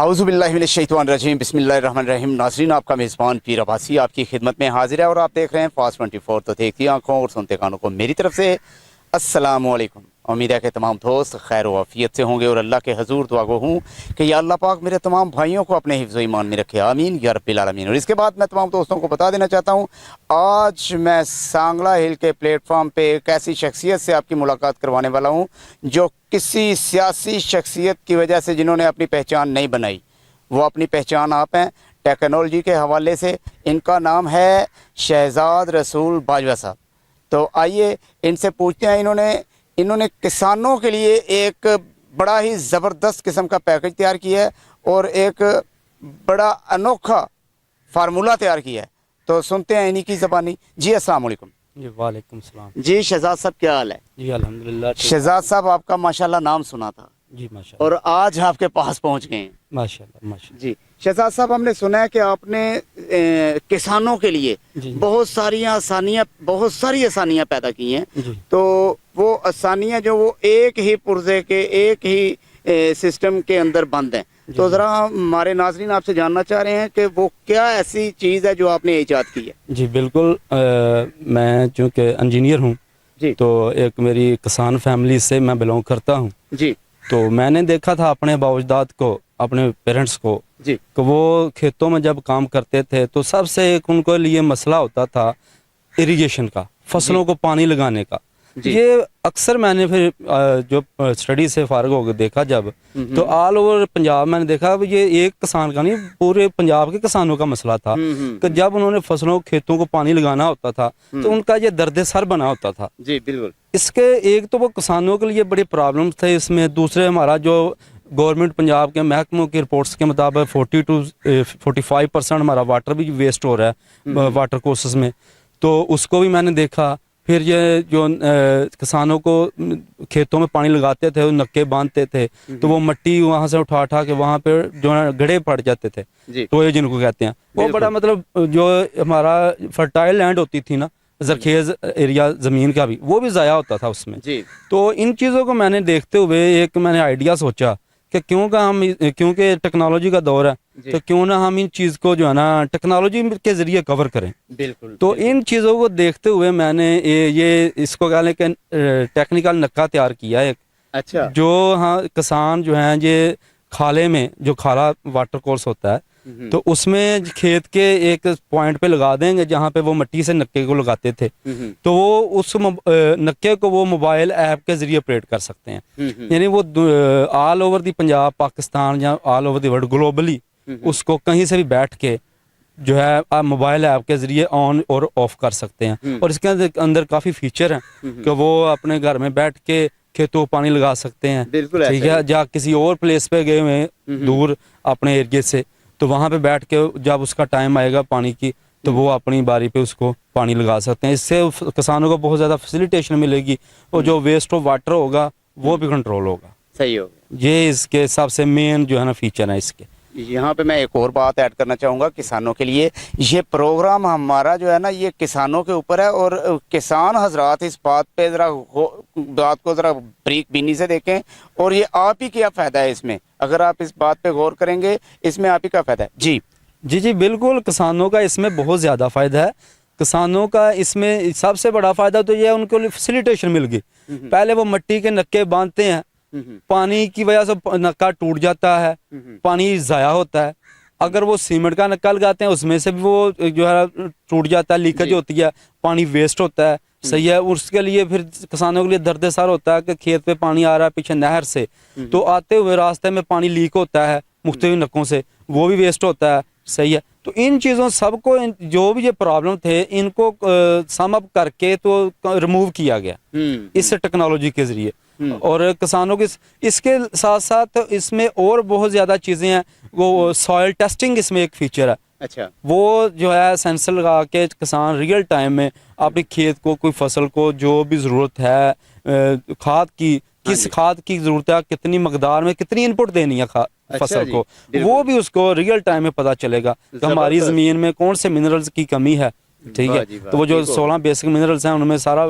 औज़ु बिल्लाहि मिनश शैतानिर रजीम बिस्मिल्लाहिर रहमानिर रहीम। नाज़रीन, आपका मेज़बान पीर अब्बासी आपकी खिदमत में हाजिर है और आप देख रहे हैं फास्ट 24। तो देखती आंखों और सुनते कानों को मेरी तरफ से अस्सलामु अलैकुम। उम्मीद है कि तमाम दोस्त खैर व आफियत से होंगे और अल्लाह के हजूर दुआ गो हूँ कि या अल्लाह पाक मेरे तमाम भाइयों को अपने हिफ्ज़ ईमान में रखे, आमीन या रब्बिल आलमीन। और इसके बाद मैं तमाम दोस्तों को बता देना चाहता हूँ, आज मैं सांगला हिल के प्लेटफॉर्म पे एक ऐसी शख्सियत से आपकी मुलाकात करवाने वाला हूँ जो किसी सियासी शख्सियत की वजह से जिन्होंने अपनी पहचान नहीं बनाई, वो अपनी पहचान आप हैं टेक्नोलॉजी के हवाले से। इनका नाम है शहजाद रसूल बाजवा साहब। तो आइए इनसे पूछते हैं, इन्होंने किसानों के लिए एक बड़ा ही ज़बरदस्त किस्म का पैकेज तैयार किया है और एक बड़ा अनोखा फार्मूला तैयार किया है। तो सुनते हैं इन्हीं की ज़बानी। जी अस्सलाम वालेकुम। जी वालेकुम सलाम। जी शहजाद साहब, क्या हाल है? जी अल्हम्दुलिल्लाह। शहजाद साहब, आपका माशाल्लाह नाम सुना था जी माशाल्लाह। और आज आपके पास पहुंच गए हैं। माशाल्लाह माशाल्लाह। जी शहजाद साहब, हमने सुना है कि आपने किसानों के लिए जी। बहुत सारी आसानियां पैदा की हैं। जी तो वो आसानियां जो वो एक ही पुर्जे के एक ही सिस्टम के अंदर बंद हैं। तो ज़रा हमारे नाज़रीन आपसे जानना चाह रहे हैं कि वो क्या ऐसी चीज़ है जो आपने ईजाद की है? जी बिल्कुल। मैं चूँकि इंजीनियर हूँ जी तो एक मेरी किसान फैमिली से मैं बिलोंग करता हूँ। जी तो मैंने देखा था अपने बाउजदाद को, अपने पेरेंट्स को, जी कि वो खेतों में जब काम करते थे तो सबसे एक उनको लिए मसला होता था इरिगेशन का, फसलों को पानी लगाने का। जी। ये अक्सर मैंने फिर जो स्टडी से फारग होकर देखा जब, तो ऑल ओवर पंजाब मैंने देखा ये एक किसान का नहीं, पूरे पंजाब के किसानों का मसला था कि जब उन्होंने फसलों खेतों को पानी लगाना होता था तो उनका ये दर्द सर बना होता था। जी बिल्कुल। इसके एक तो वो किसानों के लिए बड़ी प्रॉब्लम थे इसमें, दूसरे हमारा जो गवर्नमेंट पंजाब के महकमों की रिपोर्ट्स के मुताबिक 40 to 45% हमारा वाटर भी वेस्ट हो रहा है वाटर कोर्सेज में। तो उसको भी मैंने देखा। फिर ये जो किसानों को खेतों में पानी लगाते थे, नक्के बांधते थे, तो वो मट्टी वहाँ से उठा के वहाँ पे जो है गड्ढे पड़ जाते थे, तो ये जिनको कहते हैं वो बड़ा मतलब जो हमारा फर्टाइल लैंड होती थी ना, जरखेज एरिया ज़मीन का भी, वो भी ज़ाया होता था उसमें। तो इन चीज़ों को मैंने देखते हुए एक मैंने आइडिया सोचा कि क्योंकि टेक्नोलॉजी का दौर है तो क्यों ना हम इन चीज़ को जो है ना टेक्नोलॉजी के ज़रिए कवर करें। बिल्कुल। तो इन चीज़ों को देखते हुए मैंने ये इसको कह लें कि टेक्निकल नक्का तैयार किया एक। अच्छा। जो हाँ किसान जो हैं ये खाले में, जो खाला वाटर कोर्स होता है, तो उसमें खेत के एक पॉइंट पे लगा देंगे जहाँ पे वो मट्टी से नक्के को लगाते थे, तो वो उस नक्के को वो मोबाइल ऐप के जरिए ऑपरेट कर सकते हैं। यानी वो all over the Punjab, Pakistan या all over the world globally उसको कहीं से भी बैठ के जो है आप मोबाइल ऐप के जरिए ऑन और ऑफ कर सकते हैं। और इसके अंदर काफ़ी फीचर हैं कि वो अपने घर में बैठ के खेतों को पानी लगा सकते हैं। बिल्कुल। ठीक है, या किसी और प्लेस पे गए हुए दूर अपने एरिए से, तो वहाँ पे बैठ के जब उसका टाइम आएगा पानी की तो वो अपनी बारी पे उसको पानी लगा सकते हैं। इससे किसानों को बहुत ज़्यादा फैसिलिटेशन मिलेगी और जो वेस्ट ऑफ वाटर होगा वो भी कंट्रोल होगा। सही हो गया। ये इसके सबसे मेन जो है ना फीचर है इसके। यहाँ पे मैं एक और बात ऐड करना चाहूँगा किसानों के लिए। ये प्रोग्राम हमारा जो है ना ये किसानों के ऊपर है और किसान हजरात इस बात पे बात को ज़रा बरीक बीनी से देखें और ये आप ही क्या फ़ायदा है इसमें। अगर आप इस बात पे गौर करेंगे इसमें आप ही का फ़ायदा है। जी जी बिल्कुल, किसानों का इसमें बहुत ज़्यादा फ़ायदा है। किसानों का इसमें सबसे बड़ा फ़ायदा तो ये है उनको फैसिलिटेशन मिल गई। पहले वो मट्टी के नक्के बांधते हैं, पानी की वजह से नक्का टूट जाता है, पानी ज़ाया होता है। अगर वो सीमेंट का नक्का लगाते हैं उसमें से भी वो जो है टूट जाता है, लीकेज होती है, पानी वेस्ट होता है। सही है। उसके लिए फिर किसानों के लिए दर्द सर होता है कि खेत पे पानी आ रहा है पीछे नहर से, तो आते हुए रास्ते में पानी लीक होता है मुख्तलिफ नक्कों से, वो भी वेस्ट होता है। सही है। तो इन चीज़ों सबको जो भी ये प्रॉब्लम थे इनको सम अप करके तो रिमूव किया गया इस टेक्नोलॉजी के ज़रिए। और किसानों के इसके साथ साथ इसमें और बहुत ज़्यादा चीज़ें हैं। वो सॉइल टेस्टिंग इसमें एक फीचर है। अच्छा। वो जो है सेंसर लगा के किसान रियल टाइम में अपने खेत को, कोई फसल को जो भी ज़रूरत है खाद की, किस खाद की ज़रूरत है, कितनी मकदार में कितनी इनपुट देनी है फसल को, वो भी उसको रियल टाइम में पता चलेगा कि हमारी ज़मीन में कौन से मिनरल्स की कमी है, ठीक है। तो वो जो 16 बेसिक मिनरल्स हैं उनमें सारा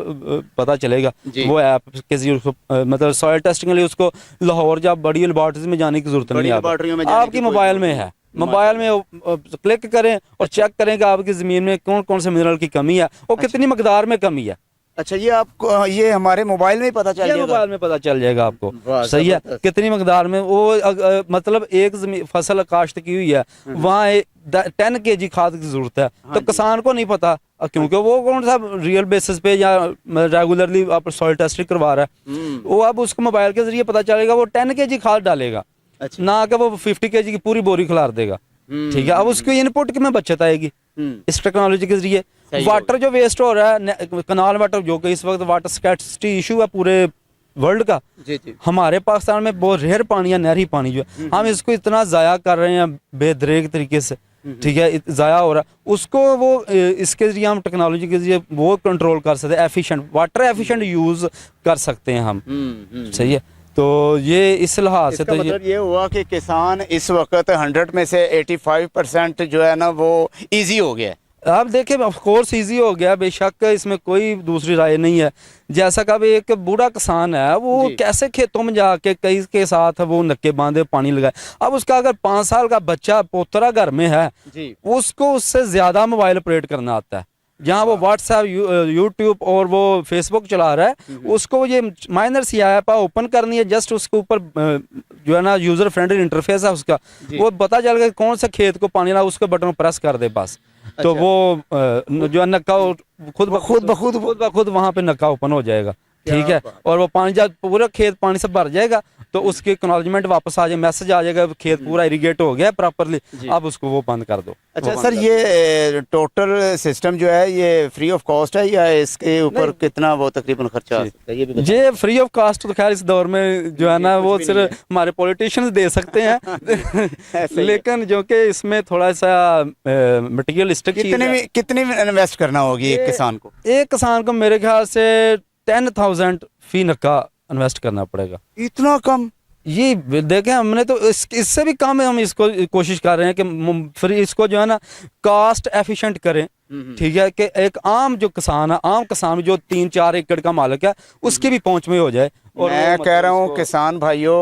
पता चलेगा। वो ऐप के जरिए उसको मतलब सॉइल टेस्टिंग के लिए उसको लाहौर या बड़ी लेबॉर्टरीज में जाने की जरूरत नहीं है, आपकी मोबाइल में है। मोबाइल में क्लिक करें और चेक करें कि आपकी ज़मीन में कौन कौन से मिनरल की कमी है और कितनी मकदार में कमी है। अच्छा, ये आपको ये हमारे मोबाइल में ही पता चल जाएगा? मोबाइल में पता चल जाएगा आपको, सही है, कितनी मकदार में वो मतलब एक फसल काश्त की हुई है, वहाँ 10 kg खाद की जरूरत है, तो किसान को नहीं पता, क्योंकि वो कौन सा रियल बेसिस पे या रेगुलरली आप सॉइल टेस्टिंग करवा रहा है, वो अब उसको मोबाइल के जरिए पता चलेगा, वो 10 kg खाद डालेगा। अच्छा। ना कि वो 50 kg की पूरी बोरी खिलार देगा। ठीक है, अब उसकी इनपुट में बचत आएगी इस टेक्नोलॉजी के जरिए। वाटर जो वेस्ट हो रहा है, कनाल वाटर, जो कि इस वक्त वाटर स्कैर्सिटी इशू है पूरे वर्ल्ड का, हमारे पाकिस्तान में बहुत रेयर पानी है, नहरी पानी जो है, हम इसको इतना ज़ाया कर रहे हैं बेदरेग तरीके से। ठीक है, ज़ाया हो रहा है उसको, वो इसके जरिए हम टेक्नोलॉजी के जरिए वो कंट्रोल कर सकते हैं, एफिशिएंट वाटर एफिशिएंट यूज़ कर सकते हैं हम। सही है, तो ये इस लिहाज से तो मतलब ये हुआ कि किसान इस वक्त 100 में से 85% जो है ना वो इजी हो गया। आप देखें, ऑफ कोर्स इजी हो गया, बेशक इसमें कोई दूसरी राय नहीं है। जैसा कि एक बूढ़ा किसान है, वो कैसे खेतों में जाके कई के साथ वो नक्के बांधे पानी लगाए। अब उसका अगर 5 साल का बच्चा पोतरा घर में है, उसको उससे ज्यादा मोबाइल ऑपरेट करना आता है। जहाँ वो व्हाट्सएप, यूट्यूब और वो फेसबुक चला रहा है, उसको ये माइनर सी ऐप ओपन करनी है, जस्ट उसके ऊपर जो है ना यूजर फ्रेंडली इंटरफेस है उसका, वो पता चल गया कौन सा खेत को पानी ना, उसके बटन प्रेस कर दे बस। अच्छा। तो वो जो है नक्का खुद ब खुद वहाँ पे नक्का ओपन हो जाएगा। ठीक है, और वो पानी जब पूरा खेत पानी से भर जाएगा तो उसकी एक्नॉलेजमेंट वापस आ जाए, मैसेज आ जाएगा खेत पूरा इरिगेट हो गया प्रॉपर्ली, अब उसको वो बंद कर दो। अच्छा सर, ये टोटल सिस्टम जो है ये फ्री ऑफ कॉस्ट है या इसके ऊपर कितना वो तकरीबन खर्चा आ सकता है, ये भी बताइए। ये फ्री ऑफ कॉस्ट तो खैर इस दौर में जो है ना वो सिर्फ हमारे पॉलिटिशियंस दे सकते हैं लेकिन जो कि इसमें थोड़ा सा मटेरियलिस्टिक कितनी इन्वेस्ट करना होगी एक किसान को? एक किसान को मेरे ख्याल से 10,000 फी नक्का इन्वेस्ट करना पड़ेगा। इतना कम? ये देखें, हमने तो इससे भी कम हम इसको कोशिश कर रहे हैं कि फिर इसको जो है ना कास्ट एफिशिएंट करें। ठीक है, कि एक आम जो किसान है, आम किसान जो 3-4 एकड़ का मालिक है, उसकी भी पहुंच में हो जाए। और मैं कह रहा हूँ किसान भाइयों,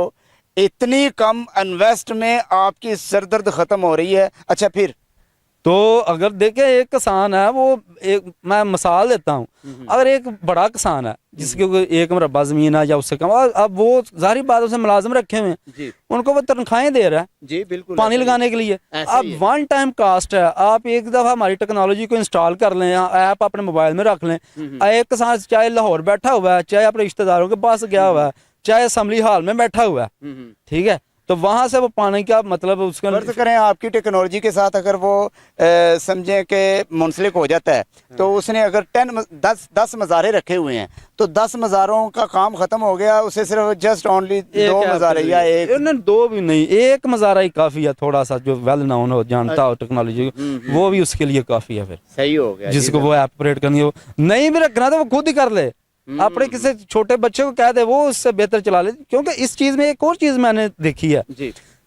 इतनी कम इन्वेस्ट में आपकी सरदर्द खत्म हो रही है। अच्छा, फिर तो अगर देखें एक किसान है, वो एक मैं मिसाल देता हूँ, अगर एक बड़ा किसान है जिसके 1 मरबा जमीन है या उससे कम, अब वो जाहिर बात उसे मुलाजिम रखे हुए हैं, उनको वो तनख्वाहें दे रहा है जी, बिल्कुल पानी लगाने के लिए। अब 1 टाइम कास्ट है, आप एक दफा हमारी टेक्नोलॉजी को इंस्टॉल कर लें, ऐप अपने मोबाइल में रख लें, एक किसान चाहे लाहौर बैठा हुआ है, चाहे अपने रिश्तेदारों के पास गया हुआ है, चाहे असेंबली हॉल में बैठा हुआ है, ठीक है, तो वहां से वो पानी का मतलब उसका फर्ज करें आपकी टेक्नोलॉजी के साथ अगर वो समझें कि मुंसलिक हो जाता है, तो उसने अगर 10 मज़ारे रखे हुए हैं, तो 10 मज़ारों का काम खत्म हो गया, उसे सिर्फ जस्ट ओनली 2 मज़ारे या एक, 2 भी नहीं, 1 मज़ारा ही काफी है, थोड़ा सा जो वेल नोन हो, जानता हो टेक्नोलॉजी, वो भी उसके लिए काफी है। फिर सही हो गया, जिसको वो ऑपरेट करनी हो, नहीं भी रखना तो वो खुद ही कर ले, अपने किसी छोटे बच्चे को कह दे, वो उससे बेहतर चला ले। क्योंकि इस चीज में एक और चीज मैंने देखी है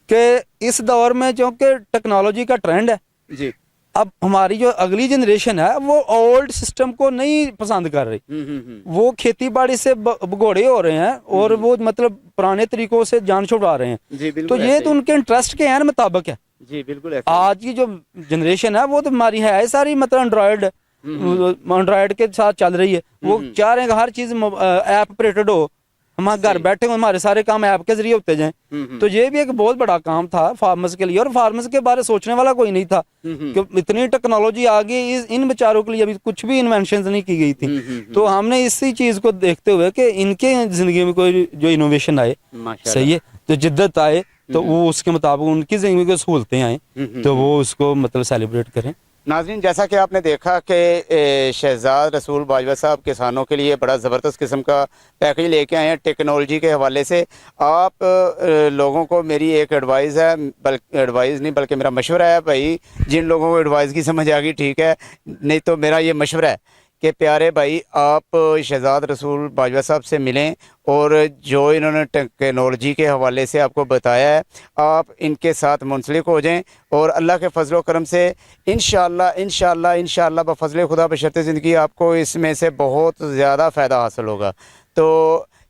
कि इस दौर में जो कि टेक्नोलॉजी का ट्रेंड है जी, अब हमारी जो अगली जनरेशन है वो ओल्ड सिस्टम को नहीं पसंद कर रही, वो खेती बाड़ी से भगोड़े हो रहे हैं और वो मतलब पुराने तरीकों से जान छुड़वा रहे हैं। तो ये तो उनके इंटरेस्ट के एन मुताबिक है जी, बिल्कुल। आज की जो जनरेशन है वो तो हमारी है सारी मतलब एंड्रॉयड के साथ चल रही है, वो चाह रहे हैं कि हर चीज ऐप ऑपरेटेड हो, हम घर बैठे हुए, हमारे सारे काम ऐप के जरिए होते जाएं। तो ये भी एक बहुत बड़ा काम था फार्मर्स के लिए, और फार्मर्स के बारे सोचने वाला कोई नहीं था कि इतनी टेक्नोलॉजी आ गई, इन बेचारों के लिए अभी कुछ भी इन्वेंशन नहीं की गई थी। तो हमने इसी चीज को देखते हुए कि इनके जिंदगी में कोई जो इनोवेशन आए, सही है, तो जिद्दत आए, तो वो उसके मुताबिक उनकी जिंदगी में सहूलतें आए, तो वो उसको मतलब सेलिब्रेट करें। नाज़रीन, जैसा कि आपने देखा कि शहजाद रसूल बाजवा साहब किसानों के लिए बड़ा ज़बरदस्त किस्म का पैकेज लेके आए हैं टेक्नोलॉजी के हवाले से। आप लोगों को मेरी एक एडवाइस है, एडवाइस नहीं बल्कि मेरा मशवरा है भाई, जिन लोगों को एडवाइस की समझ आ गई ठीक है, नहीं तो मेरा ये मशवरा है کہ پیارے بھائی آپ شہزاد رسول باجوہ صاحب سے ملیں اور جو انہوں نے ٹیکنالوجی کے حوالے سے آپ کو بتایا ہے آپ ان کے ساتھ منسلک ہو جائیں اور اللہ کے فضل و کرم سے انشاءاللہ بفضل خدا بشرط زندگی آپ کو اس میں سے بہت زیادہ فائدہ حاصل ہوگا۔ تو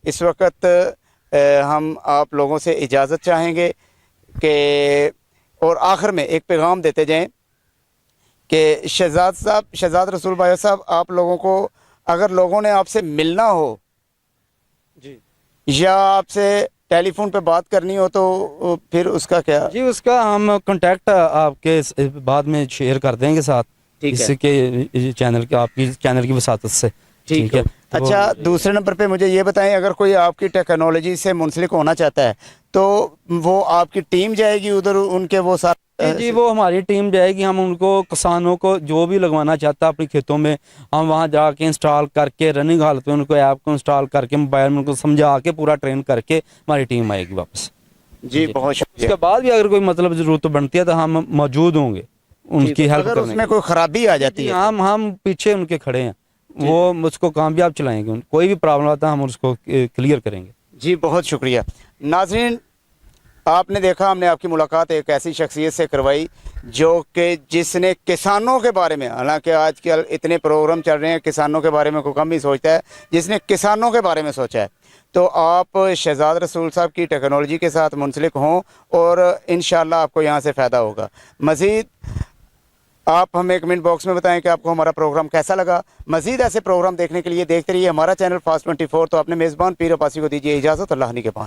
اس وقت ہم آپ لوگوں سے اجازت چاہیں گے کہ اور آخر میں ایک پیغام دیتے جائیں کہ شہزاد رسول بھائی صاحب آپ لوگوں کو اگر لوگوں نے آپ سے ملنا ہو جی یا آپ سے ٹیلی فون پہ بات کرنی ہو تو پھر اس کا کیا؟ جی اس کا ہم کانٹیکٹ آپ کے بعد میں شیئر کر دیں گے ساتھ ٹھیک ہے، اس کے چینل کے آپ کی چینل کی وساطت سے ٹھیک ہے۔ تو اچھا دوسرے نمبر پہ مجھے یہ بتائیں اگر کوئی آپ کی ٹیکنالوجی سے منسلک ہونا چاہتا ہے تو وہ آپ کی ٹیم جائے گی ادھر ان کے وہ ساتھ؟ جی وہ ہماری ٹیم جائے گی، ہم ان کو کسانوں کو جو بھی لگوانا چاہتا ہے اپنے کھیتوں میں ہم وہاں جا کے انسٹال کر کے رننگ حالت میں ان کو ایپ کو انسٹال کر کے موبائل میں ان کو سمجھا کے پورا ٹرین کر کے ہماری ٹیم آئے گی واپس۔ جی بہت اس شکریہ۔ کے بعد بھی اگر کوئی مطلب ضرورت بنتی ہے تو ہم موجود ہوں گے ان کی ہیلپ اگر کرنے اس میں کے کوئی خرابی آ جاتی لیے۔ ہے ہم پیچھے ان کے کھڑے ہیں، وہ اس کو کامیاب چلائیں گے، کوئی بھی پرابلم آتا ہے ہم اس کو کلیئر کریں گے۔ جی بہت شکریہ۔ ناظرین آپ نے دیکھا ہم نے آپ کی ملاقات ایک ایسی شخصیت سے کروائی جو کہ جس نے کسانوں کے بارے میں، حالانکہ آج کل اتنے پروگرام چل رہے ہیں کسانوں کے بارے میں کوئی کم ہی سوچتا ہے، جس نے کسانوں کے بارے میں سوچا ہے۔ تو آپ شہزاد رسول صاحب کی ٹیکنالوجی کے ساتھ منسلک ہوں اور انشاءاللہ آپ کو یہاں سے فائدہ ہوگا۔ مزید آپ ہمیں کمنٹ باکس میں بتائیں کہ آپ کو ہمارا پروگرام کیسا لگا۔ مزید ایسے پروگرام دیکھنے کے لیے دیکھتے رہیے ہمارا چینل فاسٹ 24۔ تو اپنے میزبان پیر عباسی کو دیجیے اجازت، اللہ نگہبان۔